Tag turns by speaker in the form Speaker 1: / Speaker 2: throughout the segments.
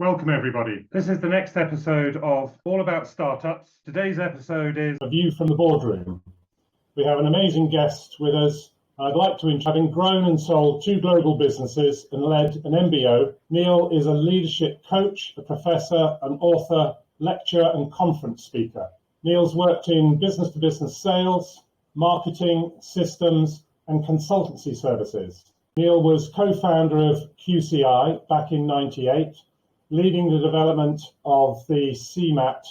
Speaker 1: Welcome everybody. This is the next episode of All About Startups. Today's episode is A View from the Boardroom. We have an amazing guest with us. I'd like to introduce, having grown and sold 2 global businesses and led an MBO, Neil is a leadership coach, a professor, an author, lecturer and conference speaker. Neil's worked in business-to-business sales, marketing, systems and consultancy services. Neil was co-founder of QCI back in '98, leading the development of the CMAT,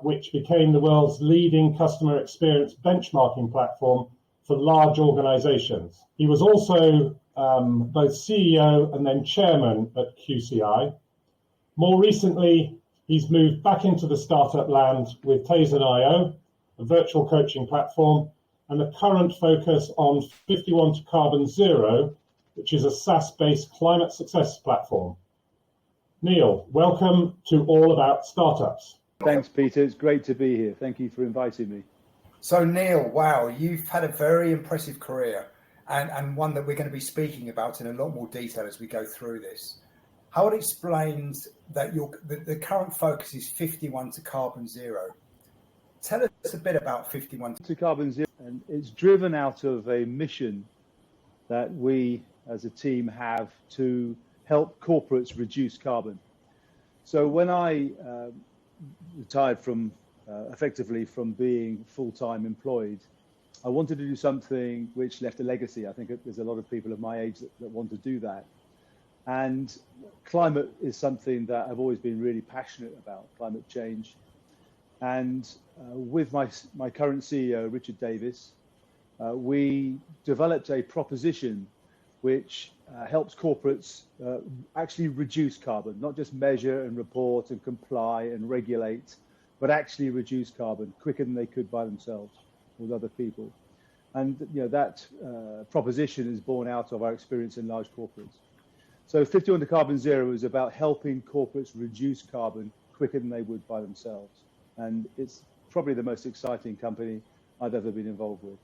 Speaker 1: which became the world's leading customer experience benchmarking platform for large organizations. He was also both CEO and then chairman at QCI. More recently, he's moved back into the startup land with Tazen.io, a virtual coaching platform, and a current focus on 51tocarbonzero, which is a SaaS-based climate success platform. Neil, welcome to All About Startups.
Speaker 2: Thanks, Peter. It's great to be here. Thank you for inviting me.
Speaker 3: So, Neil, wow, you've had a very impressive career and one that we're going to be speaking about in a lot more detail as we go through this. Howard explains that the current focus is 51tocarbonzero. Tell us a bit about
Speaker 2: 51tocarbonzero. And it's driven out of a mission that we as a team have to help corporates reduce carbon. So when I retired from effectively from being full-time employed, I wanted to do something which left a legacy. I think there's a lot of people of my age that want to do that. And climate is something that I've always been really passionate about, climate change. And with my current CEO, Richard Davis, we developed a proposition which helps corporates actually reduce carbon, not just measure and report and comply and regulate, but actually reduce carbon quicker than they could by themselves with other people. And that proposition is born out of our experience in large corporates. So 51tocarbonzero is about helping corporates reduce carbon quicker than they would by themselves. And it's probably the most exciting company I've ever been involved with.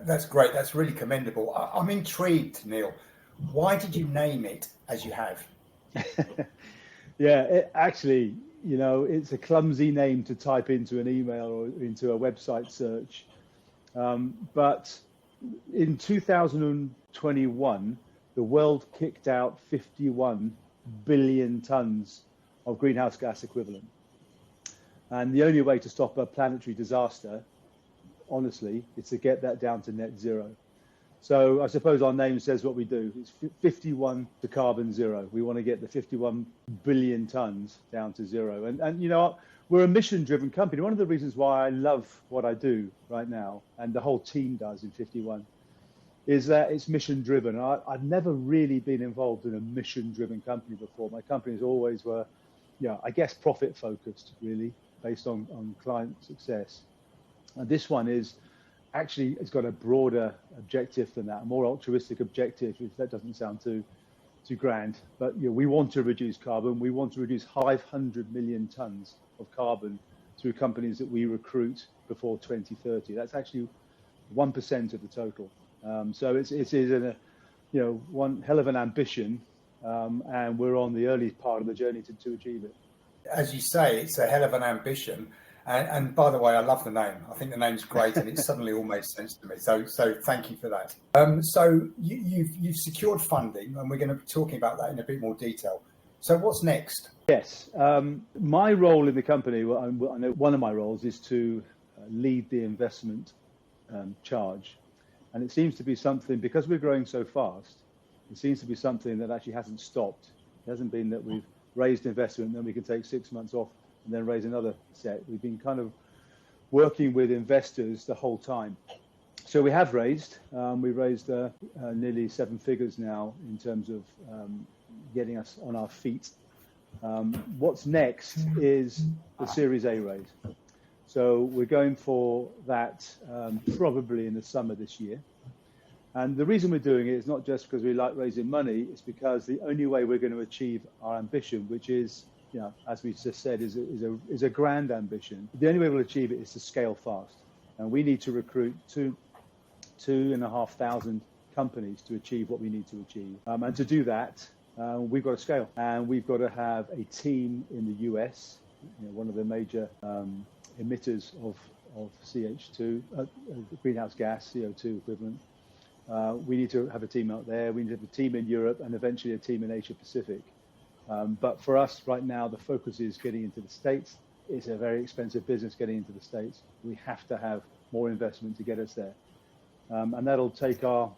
Speaker 3: That's great. That's really commendable. I'm intrigued, Neil. Why did you name it as you have?
Speaker 2: Yeah, actually, it's a clumsy name to type into an email or into a website search. But in 2021, the world kicked out 51 billion tons of greenhouse gas equivalent. And the only way to stop a planetary disaster, honestly, is to get that down to net zero. So I suppose our name says what we do. It's 51tocarbonzero. We want to get the 51 billion tons down to zero. And we're a mission-driven company. One of the reasons why I love what I do right now, and the whole team does in 51, is that it's mission-driven. I've never really been involved in a mission-driven company before. My companies always were, I guess, profit-focused, really, based on client success. And this one is actually, it's got a broader objective than that, a more altruistic objective, if that doesn't sound too grand. But we want to reduce carbon. We want to reduce 500 million tons of carbon through companies that we recruit before 2030. That's actually 1% of the total. So it is one hell of an ambition, and we're on the early part of the journey to achieve it.
Speaker 3: As you say, it's a hell of an ambition. And by the way, I love the name. I think the name's great, and it suddenly all makes sense to me. So thank you for that. So you've secured funding, and we're going to be talking about that in a bit more detail. So what's next?
Speaker 2: Yes, my role in the company, I know one of my roles is to lead the investment charge, and it seems to be something, because we're growing so fast, it seems to be something that actually hasn't stopped. It hasn't been that we've raised investment, then we can take 6 months off and then raise another set. We've been kind of working with investors the whole time. So we have raised, we've raised nearly 7 figures now in terms of getting us on our feet. What's next is the Series A raise. So we're going for that probably in the summer this year. And the reason we're doing it is not just because we like raising money, it's because the only way we're going to achieve our ambition, which is, as we just said, is a grand ambition. The only way we'll achieve it is to scale fast. And we need to recruit 2,500 companies to achieve what we need to achieve. And to do that, we've got to scale, and we've got to have a team in the US, one of the major emitters of CH2, greenhouse gas, CO2 equivalent. We need to have a team out there. We need to have a team in Europe, and eventually a team in Asia Pacific. But for us right now, the focus is getting into the States. It's a very expensive business getting into the States. We have to have more investment to get us there. And that'll take our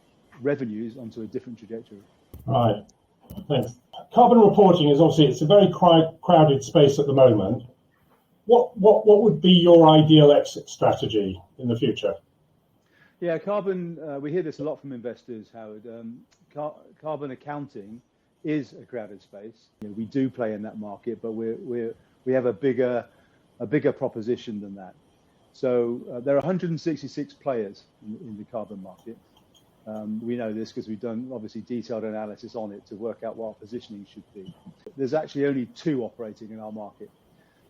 Speaker 2: revenues onto a different trajectory.
Speaker 1: Right, thanks. Carbon reporting is obviously, it's a very crowded space at the moment. What would be your ideal exit strategy in the future?
Speaker 2: Yeah, carbon, we hear this a lot from investors, Howard. Carbon accounting is a crowded space. We do play in that market, but we have a bigger proposition than that. So there are 166 players in the carbon market. We know this because we've done obviously detailed analysis on it to work out what our positioning should be. There's actually only 2 operating in our market.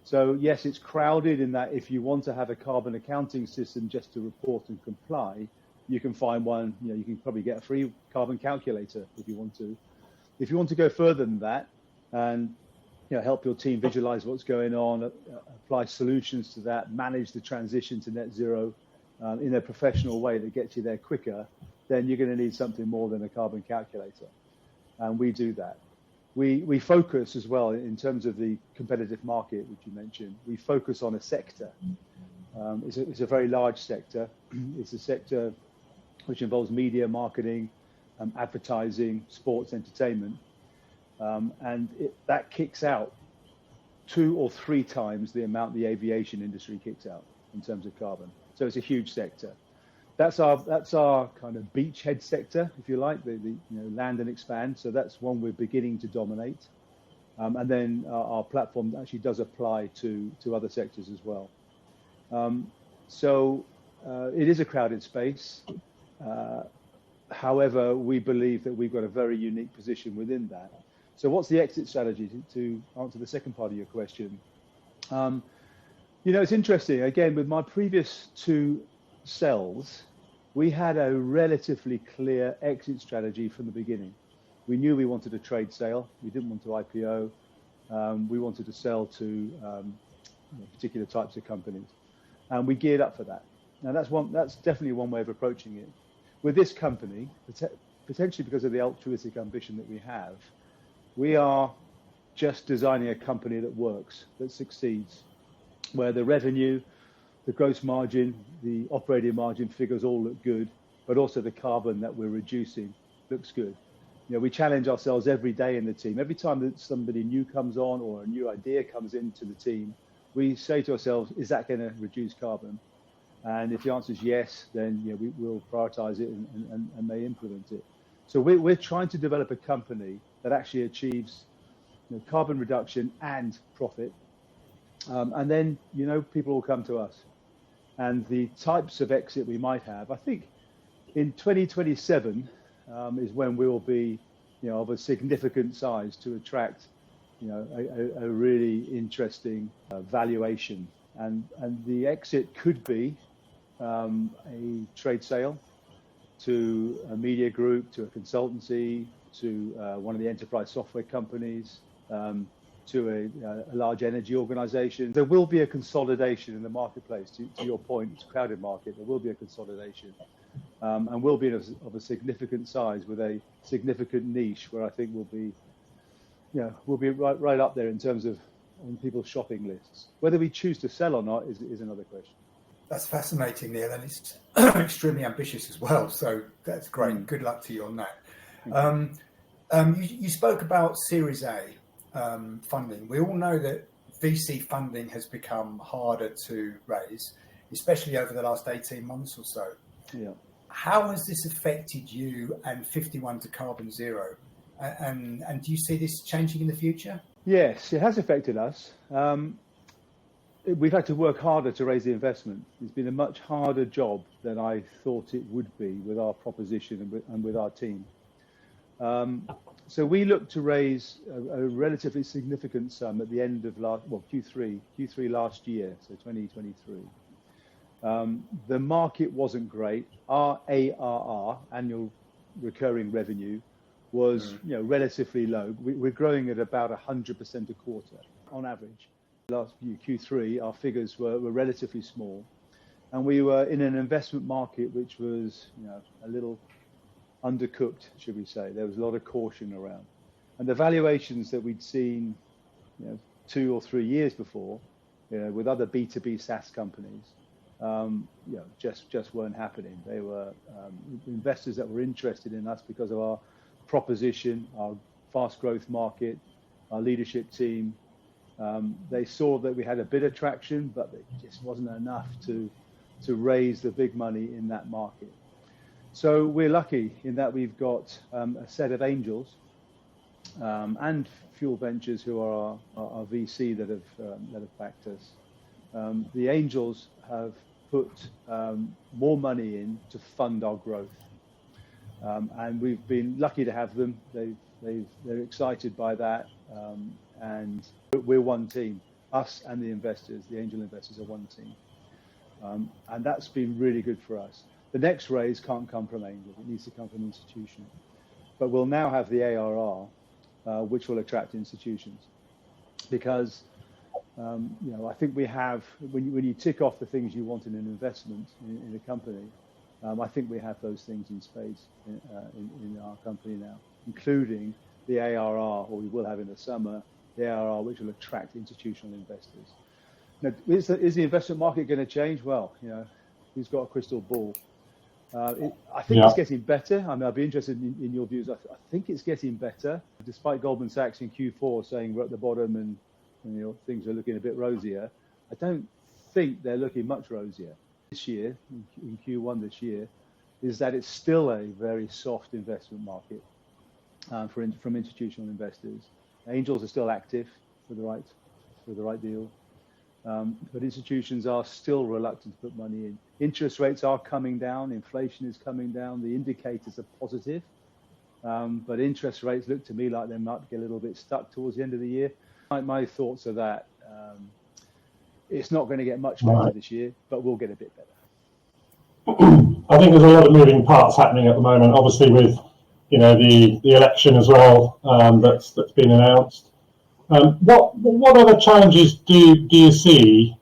Speaker 2: So yes, it's crowded in that if you want to have a carbon accounting system just to report and comply, you can find one. You can probably get a free carbon calculator if you want to. If you want to go further than that and help your team visualize what's going on, apply solutions to that, manage the transition to net zero in a professional way that gets you there quicker, then you're going to need something more than a carbon calculator. And we do that. We focus as well in terms of the competitive market, which you mentioned. We focus on a sector. It's a very large sector. It's a sector which involves media, marketing, advertising, sports, entertainment. And that kicks out 2 or 3 times the amount the aviation industry kicks out in terms of carbon. So it's a huge sector. That's our kind of beachhead sector, if you like, the land and expand. So that's one we're beginning to dominate. And then our platform actually does apply to other sectors as well. So it is a crowded space. However, we believe that we've got a very unique position within that. So what's the exit strategy to answer the second part of your question? It's interesting. Again, with my previous 2 sells, we had a relatively clear exit strategy from the beginning. We knew we wanted a trade sale. We didn't want to IPO. We wanted to sell to particular types of companies. And we geared up for that. Now, that's definitely one way of approaching it. With this company, potentially because of the altruistic ambition that we have, we are just designing a company that works, that succeeds, where the revenue, the gross margin, the operating margin figures all look good, but also the carbon that we're reducing looks good. We challenge ourselves every day in the team. Every time that somebody new comes on or a new idea comes into the team, we say to ourselves, is that going to reduce carbon? And if the answer is yes, then we will prioritize it and may implement it. So we're trying to develop a company that actually achieves carbon reduction and profit. And then, people will come to us. And the types of exit we might have, I think in 2027 is when we will be, of a significant size to attract, a really interesting valuation. And the exit could be a trade sale to a media group, to a consultancy, to one of the enterprise software companies, to a large energy organization. There will be a consolidation in the marketplace. To your point, it's a crowded market. There will be a consolidation, and we'll be of a significant size with a significant niche where I think we'll be right up there in terms of on people's shopping lists. Whether we choose to sell or not is another question.
Speaker 3: That's fascinating, Neil, and it's extremely ambitious as well. So that's great. Good luck to you on that. You spoke about Series A funding. We all know that VC funding has become harder to raise, especially over the last 18 months or so.
Speaker 2: Yeah.
Speaker 3: How has this affected you and 51tocarbonzero? And do you see this changing in the future?
Speaker 2: Yes, it has affected us. We've had to work harder to raise the investment. It's been a much harder job than I thought it would be with our proposition and with our team. So we looked to raise a relatively significant sum at the end of Q3 last year, so 2023. The market wasn't great. Our ARR, annual recurring revenue, was relatively low. We're growing at about 100% a quarter on average. Last Q3, our figures were relatively small, and we were in an investment market which was a little undercooked, should we say. There was a lot of caution around, and the valuations that we'd seen 2 or 3 years before with other B2B SaaS companies just weren't happening. They were investors that were interested in us because of our proposition, our fast growth market, our leadership team. They saw that we had a bit of traction, but it just wasn't enough to raise the big money in that market. So we're lucky in that we've got a set of angels and Fuel Ventures, who are our VC that have backed us. The angels have put more money in to fund our growth, and we've been lucky to have them. They're excited by that, and we're one team. Us and the investors, the angel investors, are one team, and that's been really good for us. The next raise can't come from angels; it needs to come from institutions. But we'll now have the ARR, which will attract institutions, because I think we have, when you tick off the things you want in an investment in a company, I think we have those things in spades in our company now, including the ARR, or we will have in the summer, the ARR, which will attract institutional investors. Now, is the investment market going to change? Well, who's got a crystal ball? I think it's getting better. I mean, I'd be interested in your views. I think it's getting better, despite Goldman Sachs in Q4 saying we're at the bottom and things are looking a bit rosier. I don't think they're looking much rosier this year, in Q1 this year, is that it's still a very soft investment market from institutional investors. Angels are still active for the right deal. But institutions are still reluctant to put money in. Interest rates are coming down. Inflation is coming down. The indicators are positive. But interest rates look to me like they might get a little bit stuck towards the end of the year. My thoughts are that it's not going to get much better this year, but we'll get a bit better.
Speaker 1: I think there's a lot of moving parts happening at the moment, obviously with the election as well, that's been announced. What other challenges do you see?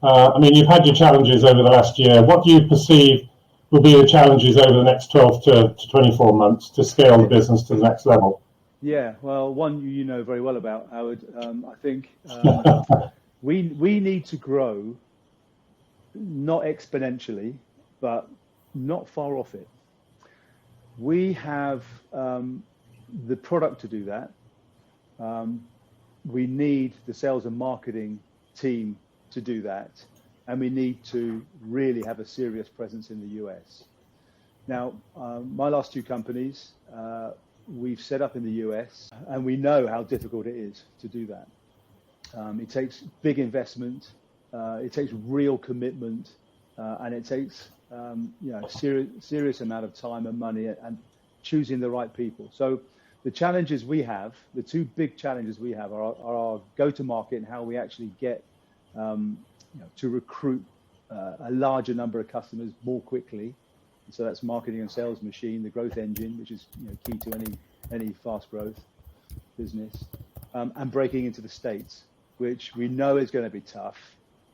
Speaker 1: I mean, you've had your challenges over the last year. What do you perceive will be the challenges over the next 12 to 24 months to scale the business to the next level?
Speaker 2: Yeah, well, one you know very well about, Howard. I think we need to grow, not exponentially, but not far off it. We have the product to do that. We need the sales and marketing team to do that, and we need to really have a serious presence in the US. Now, my last 2 companies, we've set up in the US, and we know how difficult it is to do that. It takes big investment, it takes real commitment, and it takes serious amount of time and money and choosing the right people. So the challenges we have, the 2 big challenges we have are our go-to-market and how we actually get to recruit a larger number of customers more quickly. So that's marketing and sales machine, the growth engine, which is key to any fast growth business, and breaking into the States, which we know is going to be tough.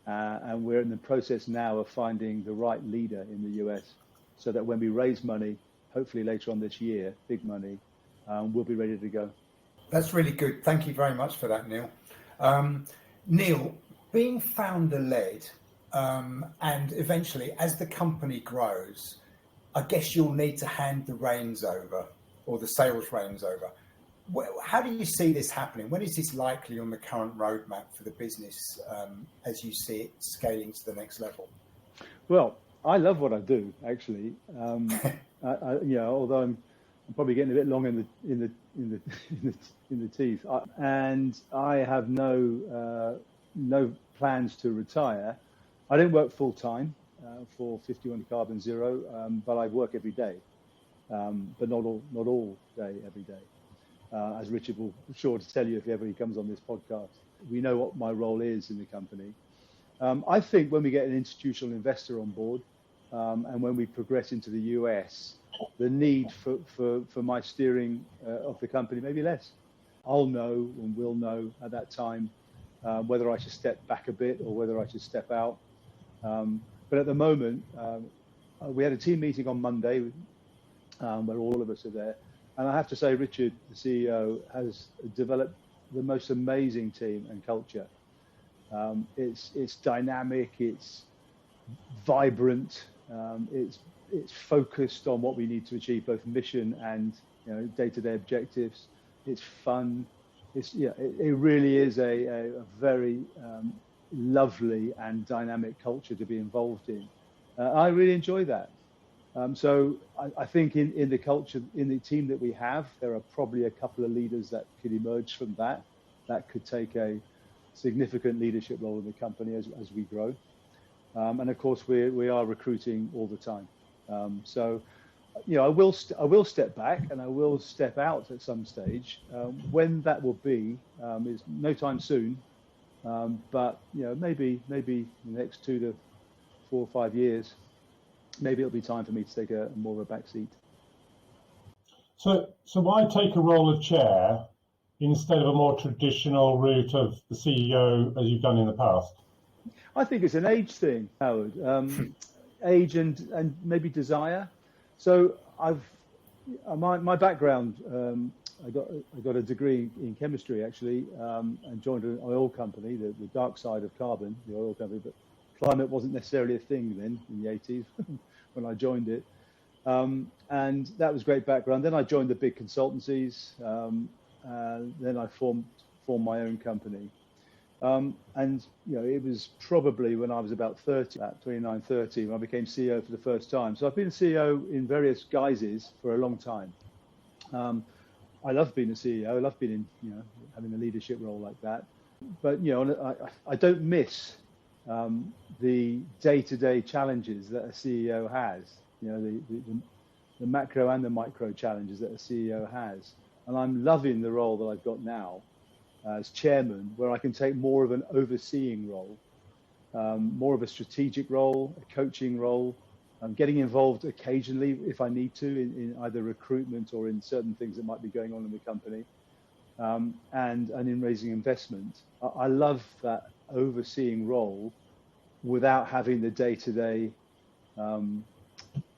Speaker 2: And we're in the process now of finding the right leader in the US, so that when we raise money, hopefully later on this year, big money, we'll be ready to go.
Speaker 3: That's really good. Thank you very much for that, Neil. Neil, being founder-led, and eventually, as the company grows, I guess you'll need to hand the reins over, or the sales reins over. How do you see this happening? When is this likely on the current roadmap for the business, as you see it scaling to the next level?
Speaker 2: Well, I love what I do, actually. Although I'm probably getting a bit long in the teeth, and I have no plans to retire. I don't work full time for 51tocarbonzero, but I work every day, but not all day every day. As Richard will be sure to tell you if ever he comes on this podcast. We know what my role is in the company. I think when we get an institutional investor on board, and when we progress into the US, the need for my steering of the company may be less. I'll know and will know at that time whether I should step back a bit or whether I should step out. But at the moment, we had a team meeting on Monday where all of us are there. And I have to say, Richard, the CEO, has developed the most amazing team and culture. It's dynamic, it's vibrant, it's focused on what we need to achieve, both mission and day-to-day objectives. It's fun. It really is a very lovely and dynamic culture to be involved in. I really enjoy that. So I think in the culture, in the team that we have, there are probably a couple of leaders that could emerge from that could take a significant leadership role in the company as we grow. And of course, we are recruiting all the time. So, I will step back and I will step out at some stage. When that will be is no time soon. But maybe in the next 2 to 4 or 5 years, maybe it'll be time for me to take more of a back seat.
Speaker 1: So why take a role of chair instead of a more traditional route of the CEO as you've done in the past?
Speaker 2: I think it's an age thing, Howard. Age and maybe desire. So my background. I got a degree in chemistry actually, and joined an oil company, the dark side of carbon, the oil company. But climate wasn't necessarily a thing then in the 80s when I joined it, and that was great background. Then I joined the big consultancies. Then I formed my own company. And it was probably when I was about 30, at 29, 30, when I became CEO for the first time. So I've been CEO in various guises for a long time. I love being a CEO. I love being in, having a leadership role like that. But I don't miss the day-to-day challenges that a CEO has. The macro and the micro challenges that a CEO has. And I'm loving the role that I've got now as chairman, where I can take more of an overseeing role, more of a strategic role, a coaching role. I'm getting involved occasionally if I need to in either recruitment or in certain things that might be going on in the company, and in raising investment. I love that overseeing role without having the day-to-day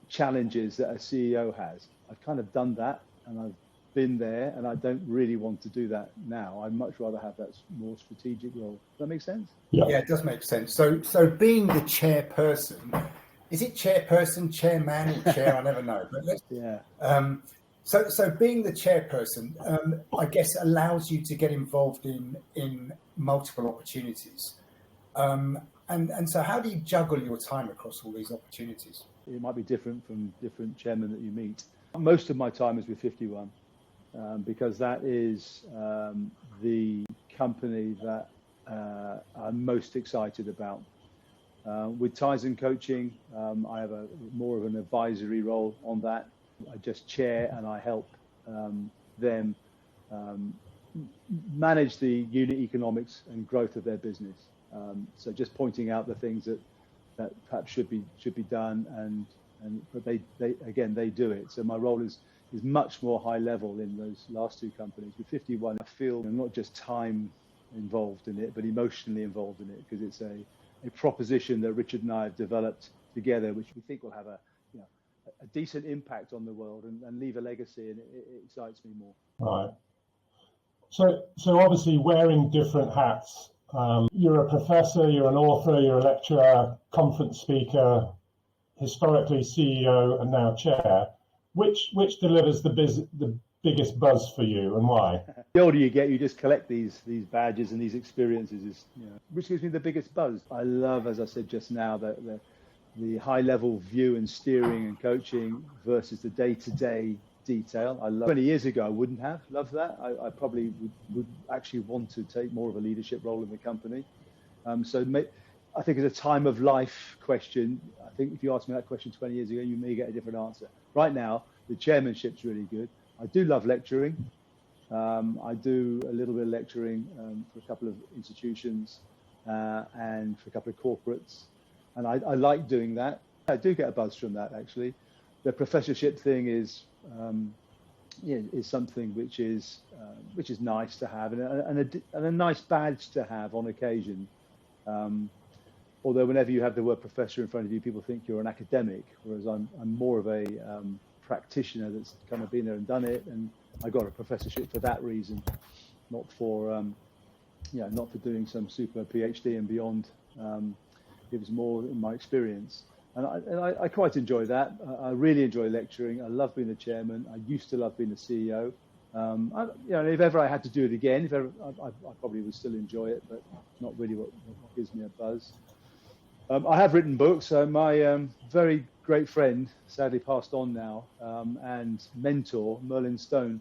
Speaker 2: challenges that a CEO has. I've kind of done that and I've been there, and I don't really want to do that now. I'd much rather have that more strategic role. Does that make sense?
Speaker 3: Yeah, it does make sense. So being the chairperson, is it chairperson, chairman, or chair? I never know. But
Speaker 2: yeah.
Speaker 3: So being the chairperson, I guess, allows you to get involved in multiple opportunities. And so how do you juggle your time across all these opportunities?
Speaker 2: It might be different from different chairmen that you meet. Most of my time is with 51. Because that is the company that I'm most excited about. With Tizen Coaching, I have more of an advisory role on that. I just chair and I help them manage the unit economics and growth of their business. So just pointing out the things that perhaps should be done, but they do it. So my role is much more high level in those last two companies. With 51, I feel not just time involved in it, but emotionally involved in it, because it's a proposition that Richard and I have developed together, which we think will have a decent impact on the world and leave a legacy, and it excites me more.
Speaker 1: Right. So obviously wearing different hats. You're a professor, you're an author, you're a lecturer, conference speaker, historically CEO, and now chair. Which delivers the biggest buzz for you, and why?
Speaker 2: The older you get, you just collect these badges and these experiences. Which gives me the biggest buzz. I love, as I said just now, the high level view and steering and coaching versus the day-to-day detail. I love. 20 years ago, I wouldn't have loved that. I probably would actually want to take more of a leadership role in the company. I think it's a time of life question. I think if you asked me that question 20 years ago, you may get a different answer. Right now, the chairmanship's really good. I do love lecturing. I do a little bit of lecturing for a couple of institutions and for a couple of corporates. And I like doing that. I do get a buzz from that, actually. The professorship thing is something which is nice to have, and a nice badge to have on occasion. Although whenever you have the word professor in front of you, people think you're an academic, whereas I'm more of a practitioner that's kind of been there and done it, and I got a professorship for that reason, not for not for doing some super PhD and beyond. It was more in my experience. And I quite enjoy that. I really enjoy lecturing. I love being the chairman. I used to love being the CEO. If ever I had to do it again, I probably would still enjoy it, but not really what gives me a buzz. I have written books. My very great friend, sadly passed on now, and mentor, Merlin Stone,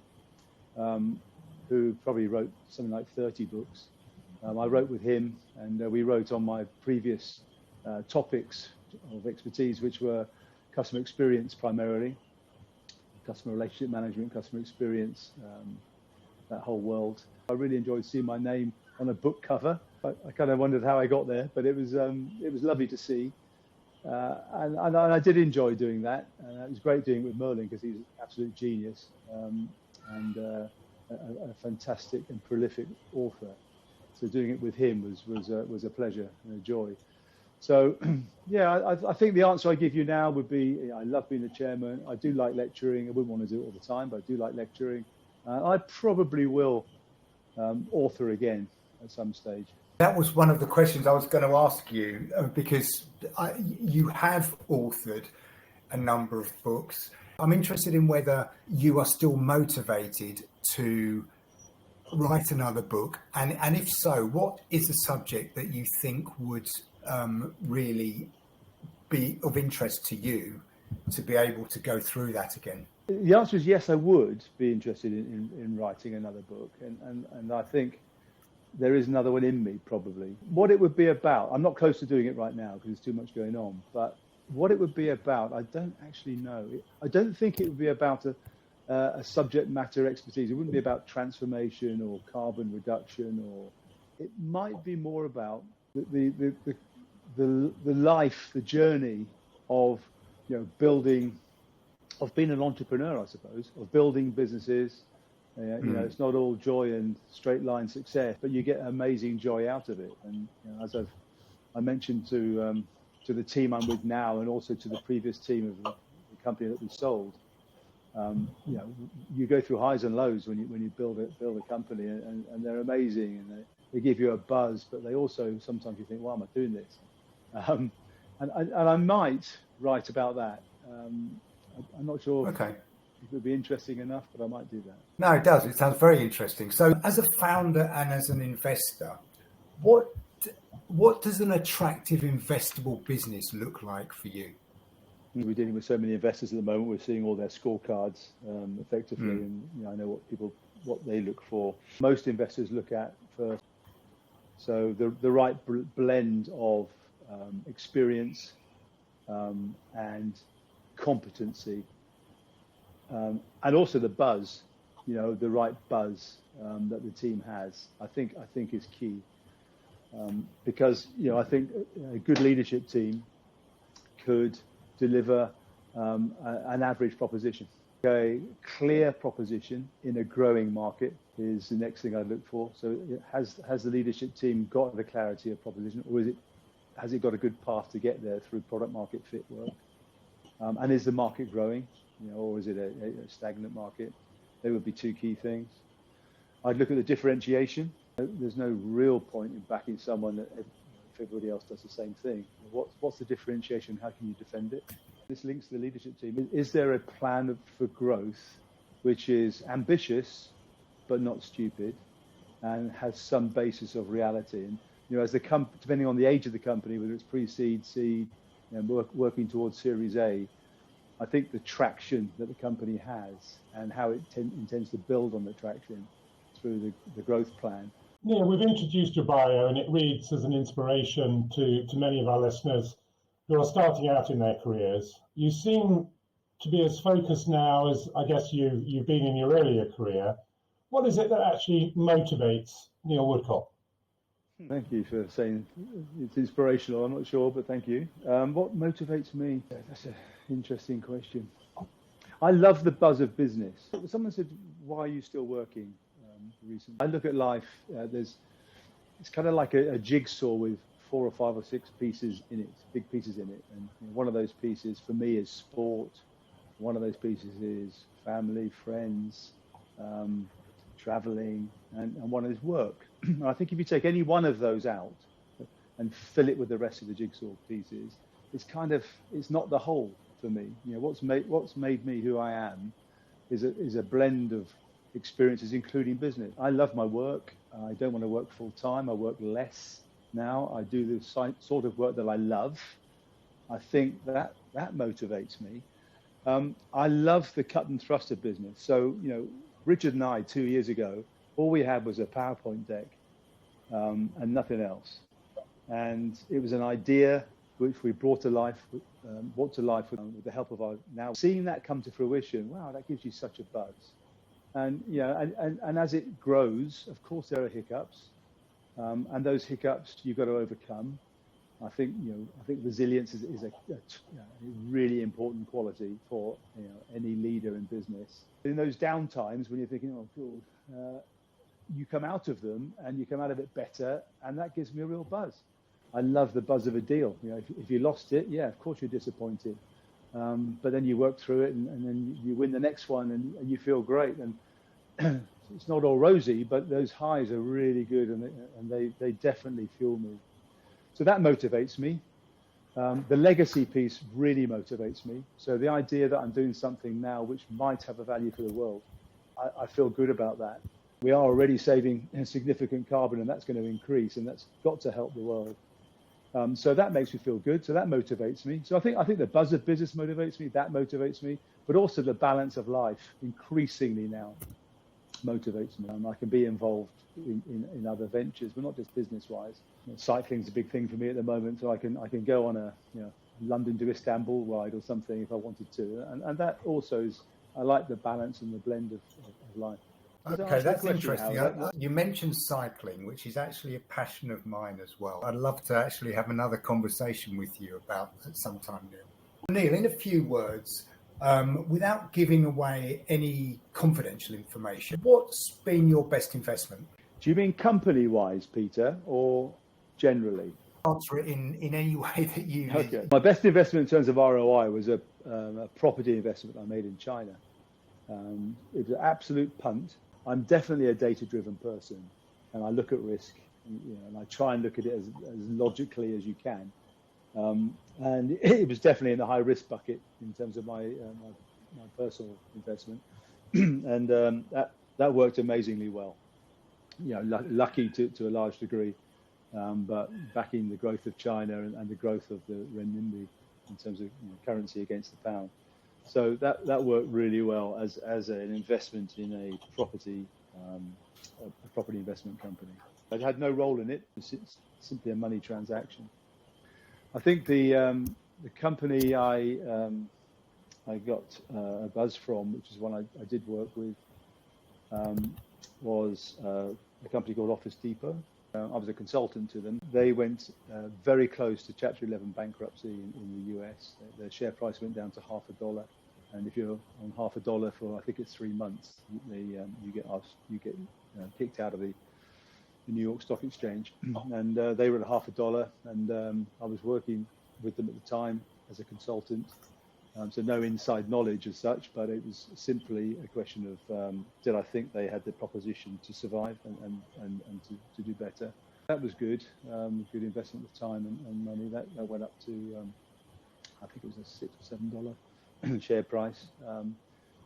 Speaker 2: who probably wrote something like 30 books. I wrote with him, and we wrote on my previous topics of expertise, which were customer experience primarily, customer relationship management, customer experience, that whole world. I really enjoyed seeing my name on a book cover. I kind of wondered how I got there, but it was lovely to see, and I did enjoy doing that. And it was great doing it with Merlin because he's an absolute genius, and a fantastic and prolific author. So doing it with him was a pleasure and a joy. So, yeah, I think the answer I give you now would be I love being the chairman. I do like lecturing. I wouldn't want to do it all the time, but I do like lecturing. I probably will author again at some stage.
Speaker 3: That was one of the questions I was going to ask you, because you have authored a number of books. I'm interested in whether you are still motivated to write another book, and if so, what is the subject that you think would really be of interest to you to be able to go through that again?
Speaker 2: The answer is yes, I would be interested in writing another book, and I think there is another one in me, probably. What it would be about, I'm not close to doing it right now because there's too much going on, but what it would be about, I don't actually know. I don't think it would be about a subject matter expertise. It wouldn't be about transformation or carbon reduction, or it might be more about the life, the journey of building, of being an entrepreneur, I suppose, of building businesses. It's not all joy and straight line success, but you get amazing joy out of it. And as I mentioned to the team I'm with now, and also to the previous team of the company that we sold, you go through highs and lows when you build a company, and they're amazing, and they give you a buzz, but they also sometimes you think, why am I doing this? And I might write about that. I'm not sure. Okay. It would be interesting enough, but I might do that.
Speaker 3: No, it does. It sounds very interesting. So as a founder and as an investor, what does an attractive investable business look like for you?
Speaker 2: We're dealing with so many investors at the moment. We're seeing all their scorecards effectively, and I know what they look for. Most investors look at first, so the right blend of experience and competency. And also the buzz, the right buzz that the team has, I think is key. Because, I think a good leadership team could deliver an average proposition. A clear proposition in a growing market is the next thing I'd look for. So has the leadership team got the clarity of proposition, or has it got a good path to get there through product market fit work? And is the market growing? Or is it a stagnant market? They would be two key things. I'd look at the differentiation. There's no real point in backing someone if everybody else does the same thing. What's the differentiation? How can you defend it? This links to the leadership team. Is there a plan for growth which is ambitious but not stupid and has some basis of reality? And as depending on the age of the company, whether it's pre-seed, seed, working towards Series A, I think the traction that the company has and how it intends to build on the traction through the growth plan.
Speaker 1: Yeah, we've introduced your bio, and it reads as an inspiration to many of our listeners who are starting out in their careers. You seem to be as focused now as I guess you've been in your earlier career. What is it that actually motivates Neil Woodcock?
Speaker 2: Thank you for saying it's inspirational. I'm not sure, but thank you. What motivates me? That's an interesting question. I love the buzz of business. Someone said, "Why are you still working?" Recently, I look at life. It's kind of like a jigsaw with 4 or 5 or 6 pieces in it, big pieces in it. And one of those pieces for me is sport. One of those pieces is family, friends, traveling, and one is work. I think if you take any one of those out and fill it with the rest of the jigsaw pieces, it's not the whole for me. What's made me who I am is a blend of experiences, including business. I love my work. I don't want to work full time. I work less now. I do the sort of work that I love. I think that motivates me. I love the cut and thrust of business. So, Richard and I 2 years ago, all we had was a PowerPoint deck and nothing else. And it was an idea which we brought to life with the help of our now. Seeing that come to fruition, wow, that gives you such a buzz. And and as it grows, of course there are hiccups, and those hiccups you've got to overcome. I think resilience is a really important quality for any leader in business. In those down times when you're thinking, oh God, you come out of them and you come out of it better, and that gives me a real buzz. I love the buzz of a deal. If you lost it, yeah, of course you're disappointed, but then you work through it, and then you win the next one, and you feel great. And it's not all rosy, but those highs are really good, and they definitely fuel me. So that motivates me. The legacy piece really motivates me. So the idea that I'm doing something now which might have a value for the world, I feel good about that. We are already saving significant carbon, and that's going to increase, and that's got to help the world. So that makes me feel good. So that motivates me. So I think the buzz of business motivates me. That motivates me, but also the balance of life increasingly now motivates me. I can be involved in other ventures, but not just business-wise. Cycling's a big thing for me at the moment, so I can go on a London to Istanbul ride or something if I wanted to, and that also is. I like the balance and the blend of life.
Speaker 3: Okay, that's interesting. You mentioned cycling, which is actually a passion of mine as well. I'd love to actually have another conversation with you about that sometime, Neil. Neil, in a few words, without giving away any confidential information, what's been your best investment?
Speaker 2: Do you mean company-wise, Peter, or generally?
Speaker 3: Answer it in any way that you need.
Speaker 2: Okay. My best investment in terms of ROI was a property investment I made in China. It was an absolute punt. I'm definitely a data-driven person, and I look at risk, and I try and look at it as logically as you can. And it was definitely in the high-risk bucket in terms of my personal investment, and that worked amazingly well. Lucky to a large degree, but backing the growth of China and the growth of the renminbi in terms of currency against the pound. So that worked really well as an investment in a property investment company. I had no role in it; it's simply a money transaction. I think the company I got a buzz from, which is one I did work with, was a company called Office Depot. I was a consultant to them. They went very close to Chapter 11 bankruptcy in the US. Their share price went down to $0.50, and if you're on $0.50 for I think it's 3 months, you get kicked out of the New York Stock Exchange. And they were at $0.50, and I was working with them at the time as a consultant. So no inside knowledge as such, but it was simply a question of did I think they had the proposition to survive and to do better. That was good, good investment of time and money. That went up to, I think it was a $6 or $7 share price.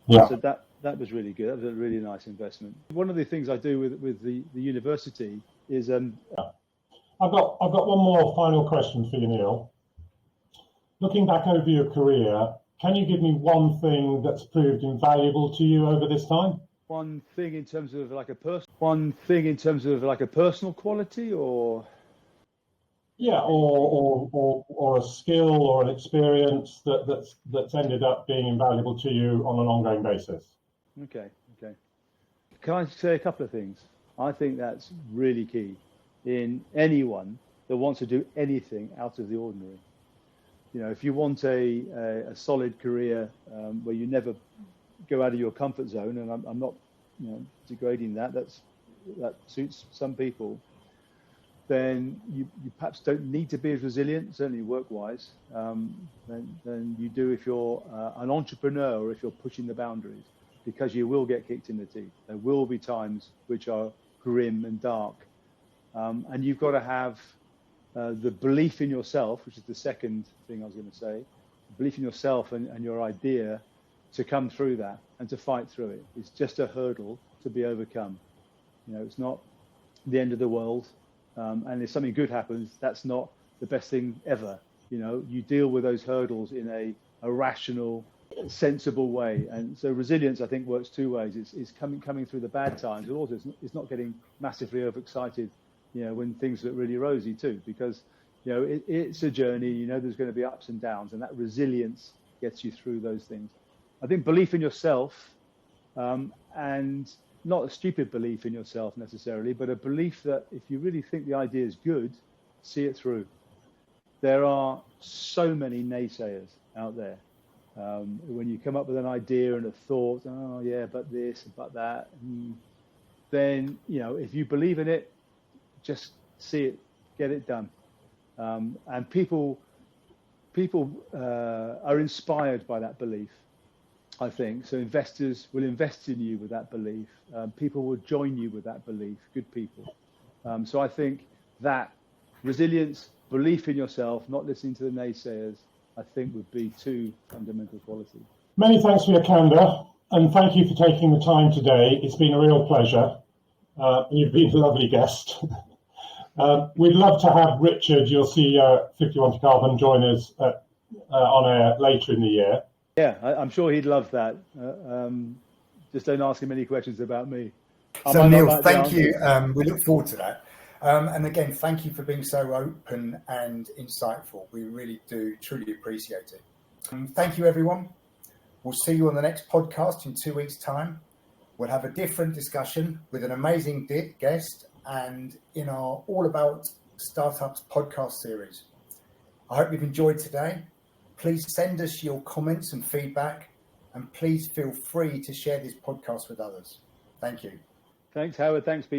Speaker 2: So that was really good. That was a really nice investment. One of the things I do with the university is
Speaker 1: I've got one more final question for you, Neil. Looking back over your career, can you give me one thing that's proved invaluable to you over this time?
Speaker 2: One thing in terms of like a personal quality, or
Speaker 1: yeah, or a skill or an experience that's ended up being invaluable to you on an ongoing basis.
Speaker 2: Okay. Can I say a couple of things? I think that's really key. in anyone that wants to do anything out of the ordinary. You know, if you want a solid career where you never go out of your comfort zone, and I'm not, degrading that. That suits some people. Then you perhaps don't need to be as resilient, certainly work-wise, than you do if you're an entrepreneur or if you're pushing the boundaries, because you will get kicked in the teeth. There will be times which are grim and dark, and you've got to have the belief in yourself, which is the second thing I was going to say, belief in yourself and your idea to come through that and to fight through it. It's just a hurdle to be overcome. You know, it's not the end of the world. And if something good happens, that's not the best thing ever. You know, you deal with those hurdles in a rational, sensible way. And so resilience, I think, works two ways. It's coming through the bad times, but also it's not getting massively overexcited, when things look really rosy too, because, it's a journey. There's going to be ups and downs, and that resilience gets you through those things. I think belief in yourself, and not a stupid belief in yourself necessarily, but a belief that if you really think the idea is good, see it through. There are so many naysayers out there. When you come up with an idea and a thought, oh yeah, but this, but that, then, if you believe in it, just see it, get it done. And people are inspired by that belief, I think. So investors will invest in you with that belief. People will join you with that belief, good people. So I think that resilience, belief in yourself, not listening to the naysayers, I think would be two fundamental qualities.
Speaker 1: Many thanks for your candour, and thank you for taking the time today. It's been a real pleasure. You've been a lovely guest. We'd love to have Richard, your CEO at 51tocarbon, join us on air later in the year.
Speaker 2: Yeah, I'm sure he'd love that. Just don't ask him any questions about me.
Speaker 3: So Neil, thank you. We look forward to that. And again, thank you for being so open and insightful. We really do truly appreciate it. Thank you, everyone. We'll see you on the next podcast in 2 weeks' time. We'll have a different discussion with an amazing guest and in our All About Startups podcast series. I hope you've enjoyed today. Please send us your comments and feedback, and please feel free to share this podcast with others. Thank you.
Speaker 2: Thanks, Howard. Thanks, Pete.